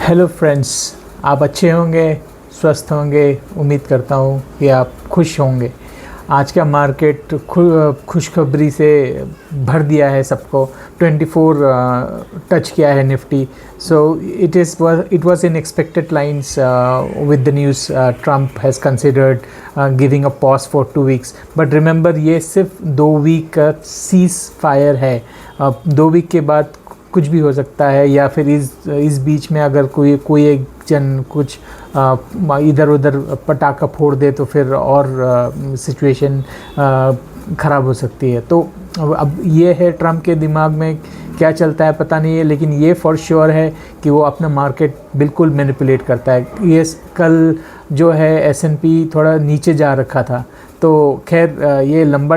Hello friends, आप अच्छे होंगे, स्वस्थ होंगे। उम्मीद करता हूँ कि आप खुश होंगे। आज का मार्केट खुशखबरी से भर दिया है सबको। 24 टच किया है Nifty. So it was in expected lines with the news Trump has considered giving a pause for 2 weeks. But remember, ये सिर्फ 2 वीक का सीज फायर है। 2 वीक के बाद कुछ भी हो सकता है, या फिर इस बीच में अगर कोई एक जन कुछ इधर उधर पटाखा फोड़ दे तो फिर और सिचुएशन ख़राब हो सकती है। तो अब ये है, ट्रम्प के दिमाग में क्या चलता है पता नहीं है, लेकिन ये फॉर श्योर है कि वो अपना मार्केट बिल्कुल मैनिपुलेट करता है। ये कल जो है एस.एन.पी थोड़ा नीचे जा रखा था, तो खैर ये लंबा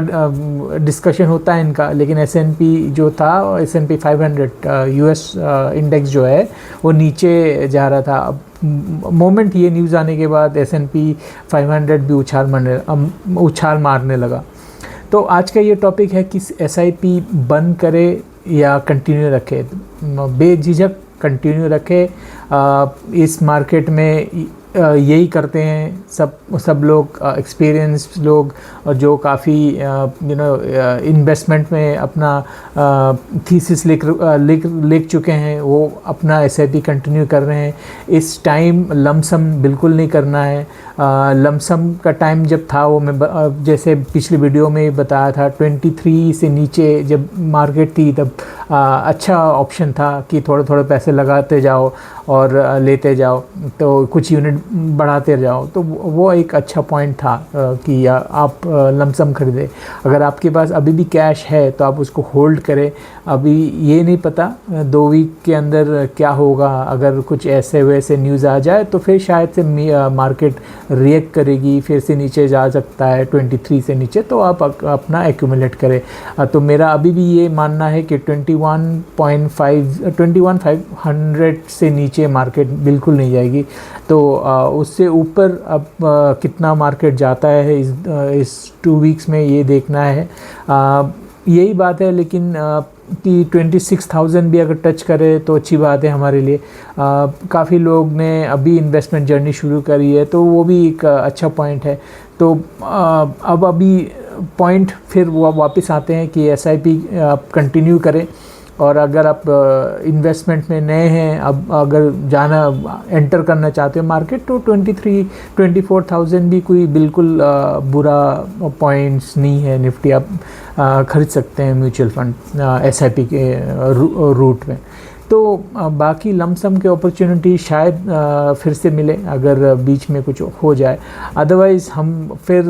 डिस्कशन होता है इनका, लेकिन एस.एन.पी जो था, एस.एन.पी 500 यूएस इंडेक्स जो है वो नीचे जा रहा था। अब मोमेंट ये न्यूज़ आने के बाद एस.एन.पी 500 भी उछाल मारने लगा। तो आज का ये टॉपिक है कि एस.आई.पी बंद करे या कंटिन्यू रखे। बेझिझक कंटिन्यू रखे। इस मार्केट में यही करते हैं सब लोग, एक्सपीरियंस लोग जो काफ़ी इन्वेस्टमेंट में अपना थीसिस लिख चुके हैं, वो अपना एसआईपी कंटिन्यू कर रहे हैं। इस टाइम लमसम बिल्कुल नहीं करना है। लमसम का टाइम जब था वो मैं जैसे पिछली वीडियो में बताया था, 23 से नीचे जब मार्केट थी तब अच्छा ऑप्शन था कि थोड़े थोड़े पैसे लगाते जाओ और लेते जाओ, तो कुछ यूनिट बढ़ाते जाओ। तो वो एक अच्छा पॉइंट था कि आप लमसम खरीदें। अगर आपके पास अभी भी कैश है तो आप उसको होल्ड करें। अभी ये नहीं पता 2 वीक के अंदर क्या होगा। अगर कुछ ऐसे वैसे न्यूज़ आ जाए तो फिर शायद से मार्केट रिएक्ट करेगी, फिर से नीचे जा सकता है 23 से नीचे, तो आप अपना एक्यूमुलेट करें। तो मेरा अभी भी ये मानना है कि 21,500 से नीचे मार्केट बिल्कुल नहीं जाएगी। तो उससे ऊपर अब कितना मार्केट जाता है इस 2 वीक्स में, ये देखना है। यही बात है, लेकिन कि 26,000 भी अगर टच करे तो अच्छी बात है हमारे लिए। काफ़ी लोग ने अभी इन्वेस्टमेंट जर्नी शुरू करी है, तो वो भी एक अच्छा पॉइंट है। तो अब अभी पॉइंट फिर वो वापस आते हैं कि एसआईपी आप कंटिन्यू करें। और अगर आप इन्वेस्टमेंट में नए हैं, अब अगर एंटर करना चाहते हो मार्केट, तो 24,000 भी कोई बिल्कुल बुरा पॉइंट्स नहीं है। निफ्टी आप खरीद सकते हैं म्यूचुअल फंड एसआईपी के रूट में। तो बाकी लमसम के अपॉर्चुनिटी शायद फिर से मिले अगर बीच में कुछ हो जाए। अदरवाइज़ हम फिर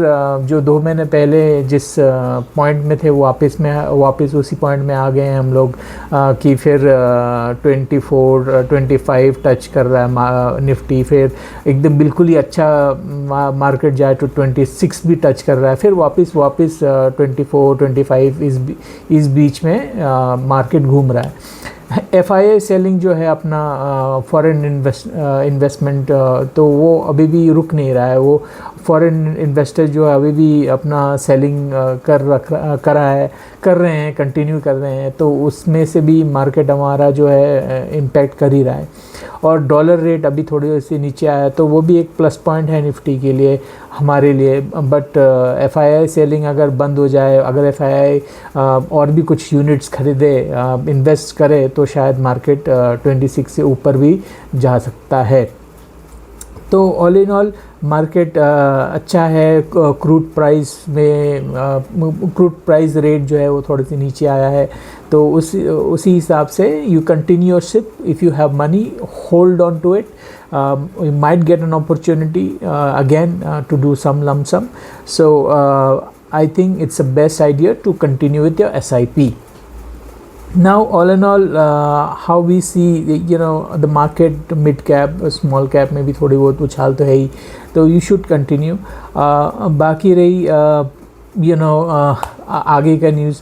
जो 2 महीने पहले जिस पॉइंट में थे वापस उसी पॉइंट में आ गए हैं हम लोग, कि फिर 24-25 टच कर रहा है निफ्टी, फिर एकदम बिल्कुल ही अच्छा मार्केट जाए तो 26 भी टच कर रहा है, फिर वापस 24-25 इस बीच में मार्केट घूम रहा है। FII सेलिंग जो है अपना फॉरेन इन्वेस्टमेंट, तो वो अभी भी रुक नहीं रहा है। वो फॉरेन इन्वेस्टर जो है अभी भी अपना सेलिंग कर रहे हैं, कंटिन्यू कर रहे हैं। तो उसमें से भी मार्केट हमारा जो है इम्पैक्ट कर ही रहा है। और डॉलर रेट अभी थोड़ी सी नीचे आया, तो वो भी एक प्लस पॉइंट है निफ्टी के लिए, हमारे लिए। बट FII सेलिंग अगर बंद हो जाए, अगर FII और भी कुछ यूनिट्स खरीदे, इन्वेस्ट करे, तो शायद मार्केट 26 से ऊपर भी जा सकता है। तो ऑल इन ऑल मार्केट अच्छा है। क्रूड प्राइस रेट जो है वो थोड़ी सी नीचे आया है, तो उसी हिसाब से you continue your ship. If you have money, hold on to it. You might get an opportunity again to do some lump sum. So I think it's the best idea to continue with your SIP. Now, all in all, how we see the market, mid cap, small cap में भी थोड़ी बहुत उछाल तो है ही, तो you should continue. बाकी रही यू नो आगे का न्यूज़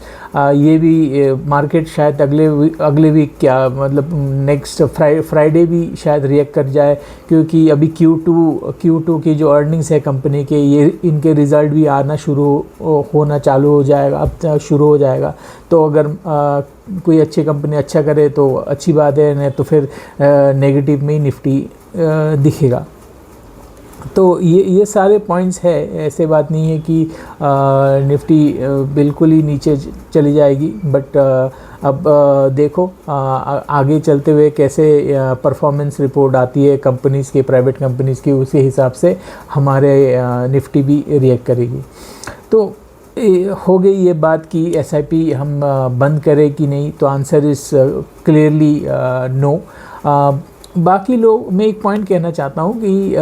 ये भी मार्केट शायद अगले वीक क्या मतलब नेक्स्ट फ्राइडे भी शायद रिएक्ट कर जाए, क्योंकि अभी Q2 की जो अर्निंग्स है कंपनी के, ये इनके रिज़ल्ट भी आना होना चालू हो जाएगा, अब शुरू हो जाएगा। तो अगर कोई अच्छी कंपनी अच्छा करे तो अच्छी बात है, नहीं तो फिर नेगेटिव में ही निफ्टी दिखेगा। तो ये सारे पॉइंट्स है, ऐसे बात नहीं है कि निफ्टी बिल्कुल ही नीचे चली जाएगी, बट अब देखो आगे चलते हुए कैसे परफॉर्मेंस रिपोर्ट आती है कंपनीज़ की, प्राइवेट कंपनीज़ की, उसी हिसाब से हमारे निफ्टी भी रिएक्ट करेगी। तो हो गई ये बात कि SIP हम बंद करें कि नहीं, तो आंसर इज़ क्लियरली नो। बाकी लोग, मैं एक पॉइंट कहना चाहता हूँ कि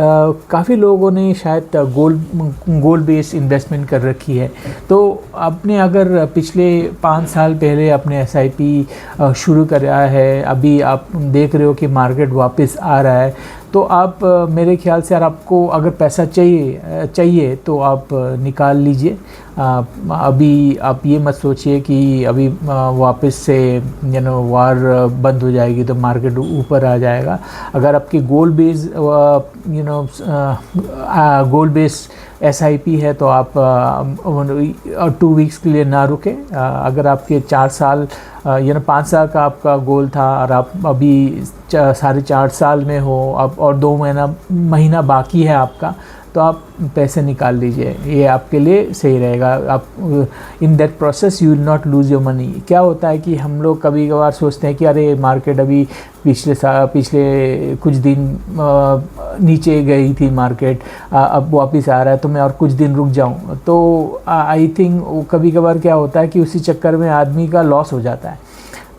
काफ़ी लोगों ने शायद गोल्ड बेस्ड इन्वेस्टमेंट कर रखी है। तो आपने अगर पिछले 5 साल पहले अपने SIP शुरू कराया है, अभी आप देख रहे हो कि मार्केट वापस आ रहा है, तो आप मेरे ख्याल से, यार आपको अगर पैसा चाहिए तो आप निकाल लीजिए। अभी आप ये मत सोचिए कि अभी वापस से वार बंद हो जाएगी तो मार्केट ऊपर आ जाएगा। अगर आपकी गोल्ड बेस्ड SIP है तो आप 2 वीक्स के लिए ना रुके। अगर आपके 4 साल 5 साल का आपका गोल था और आप अभी 4.5 साल में हो, अब और 2 महीना बाकी है आपका, तो आप पैसे निकाल लीजिए, ये आपके लिए सही रहेगा। आप in that process you will not lose your money. क्या होता है कि हम लोग कभी कभार सोचते हैं कि अरे मार्केट अभी पिछले कुछ दिन नीचे गई थी मार्केट, अब वापस आ रहा है तो मैं और कुछ दिन रुक जाऊं, तो आई थिंक कभी कभार क्या होता है कि उसी चक्कर में आदमी का लॉस हो जाता है।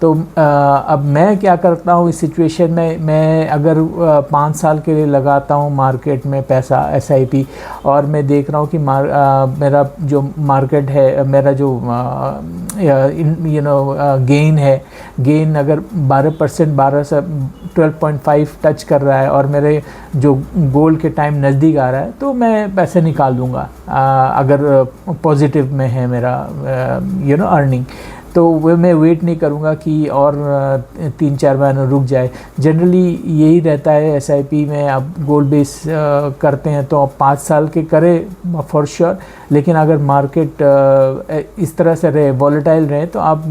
तो अब मैं क्या करता हूँ इस सिचुएशन में, मैं अगर 5 साल के लिए लगाता हूँ मार्केट में पैसा SIP, और मैं देख रहा हूँ कि मेरा जो मार्केट है, मेरा जो गेन अगर 12% 12 से 12.5 टच कर रहा है और मेरे जो गोल के टाइम नज़दीक आ रहा है, तो मैं पैसे निकाल दूँगा अगर पॉजिटिव में है मेरा अर्निंग। तो वो मैं वेट नहीं करूँगा कि और 3-4 महीने रुक जाए। जनरली यही रहता है SIP में। आप गोल्ड बेस करते हैं तो आप 5 साल के करें फॉर श्योर, लेकिन अगर मार्केट इस तरह से रहे, वॉलेटाइल रहे, तो आप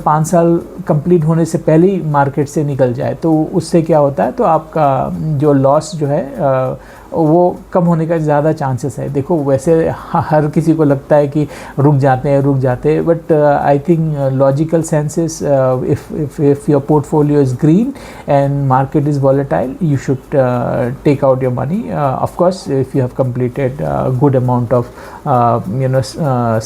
5 साल कंप्लीट होने से पहले ही मार्केट से निकल जाए। तो उससे क्या होता है, तो आपका जो लॉस जो है वो कम होने का ज़्यादा चांसेस है। देखो वैसे हर किसी को लगता है कि रुक जाते हैं, but I think logical senses, if your portfolio is green and market is volatile, you should take out your money. Of course if you have completed good amount of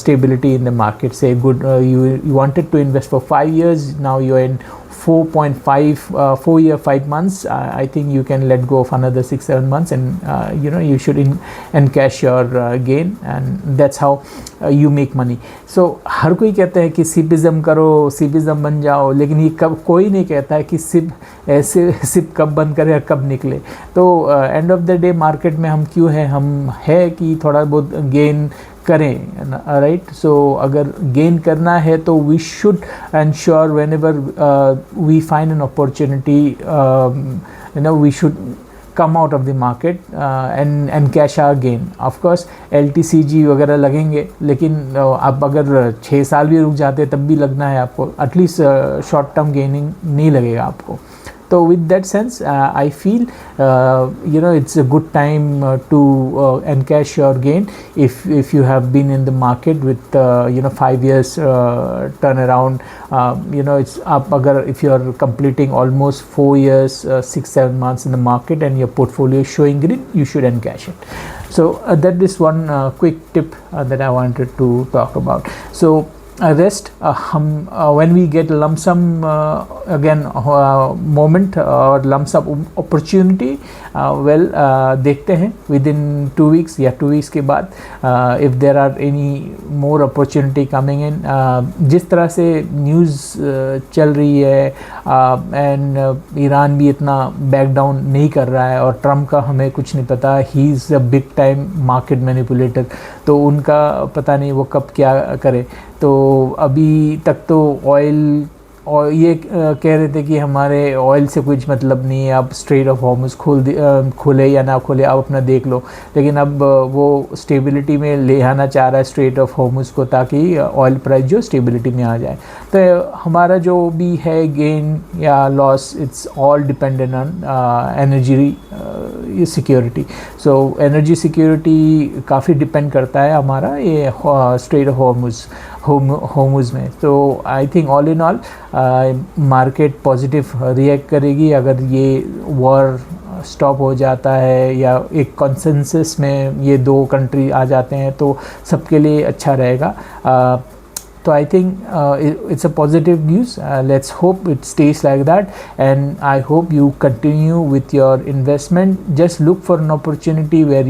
stability in the market, say good you wanted to invest for 5 years, now you're in 4 year 5 months, I think you can let go of another 6-7 months, and you should encash your gain, and that's how you make money. So हर कोई कहते हैं कि सिपिज्म करो, सिपिज्म बन जाओ, लेकिन ये कोई नहीं कहता है कि सिप कब बंद करें और कब निकले। तो end of the day market में हम क्यों हैं, हम है कि थोड़ा बहुत गेन करें, राइट। सो अगर गेन करना है तो we should ensure whenever we find an opportunity, we should come out of the market and cash our gain. Of course LTCG वगैरह लगेंगे, लेकिन आप अगर 6 साल भी रुक जाते तब भी लगना है आपको, एटलीस्ट शॉर्ट टर्म गेनिंग नहीं लगेगा आपको। So with that sense, I feel it's a good time to encash your gain if you have been in the market with 5 years turnaround. It's up. If you are completing almost 4 years, 6-7 months in the market and your portfolio is showing green, you should encash it. So that is one quick tip that I wanted to talk about. So rest. When we get lump sum again moment or lump sum opportunity, देखते हैं within 2 weeks या 2 weeks के बाद if there are any more opportunity coming in. जिस तरह से news चल रही है एंड ईरान भी इतना बैक डाउन नहीं कर रहा है, और ट्रम्प का हमें कुछ नहीं पता, he is a big time market manipulator, तो उनका पता नहीं वो कब क्या करे। तो अभी तक तो ऑयल और ये कह रहे थे कि हमारे ऑयल से कुछ मतलब नहीं है, अब स्ट्रेट ऑफ हॉर्मुज़ खोले या ना खोले आप अपना देख लो, लेकिन अब वो स्टेबिलिटी में ले आना चाह रहा है स्ट्रेट ऑफ हॉर्मुज़ को, ताकि ऑयल प्राइस जो स्टेबिलिटी में आ जाए। तो हमारा जो भी है गेन या loss, it's all dependent on energy security. So energy security काफ़ी डिपेंड करता है हमारा ये स्ट्रेट ऑफ हॉर्मुज़ में। तो I think all in all market positive react करेगी अगर ये वॉर स्टॉप हो जाता है या एक कंसेंसस में ये 2 कंट्री आ जाते हैं, तो सबके लिए अच्छा रहेगा। तो I think it's a positive news. Let's hope it stays like that, and I hope you continue with your investment. Just look for an opportunity where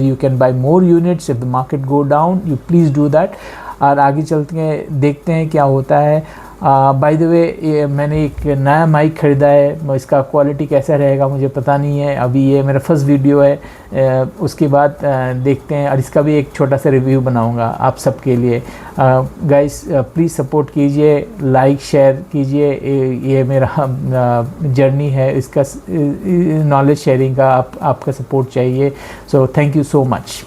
you can buy more units. If the market go down, you please do that. और आगे चलते हैं, देखते हैं क्या होता है। By the way मैंने एक नया माइक ख़रीदा है, इसका क्वालिटी कैसा रहेगा मुझे पता नहीं है, अभी ये मेरा फर्स्ट वीडियो है, उसके बाद देखते हैं, और इसका भी एक छोटा सा रिव्यू बनाऊंगा आप सबके लिए। गाइस प्लीज़ सपोर्ट कीजिए, लाइक शेयर कीजिए, ये मेरा जर्नी है, इसका नॉलेज शेयरिंग का आपका सपोर्ट चाहिए। So thank you so much.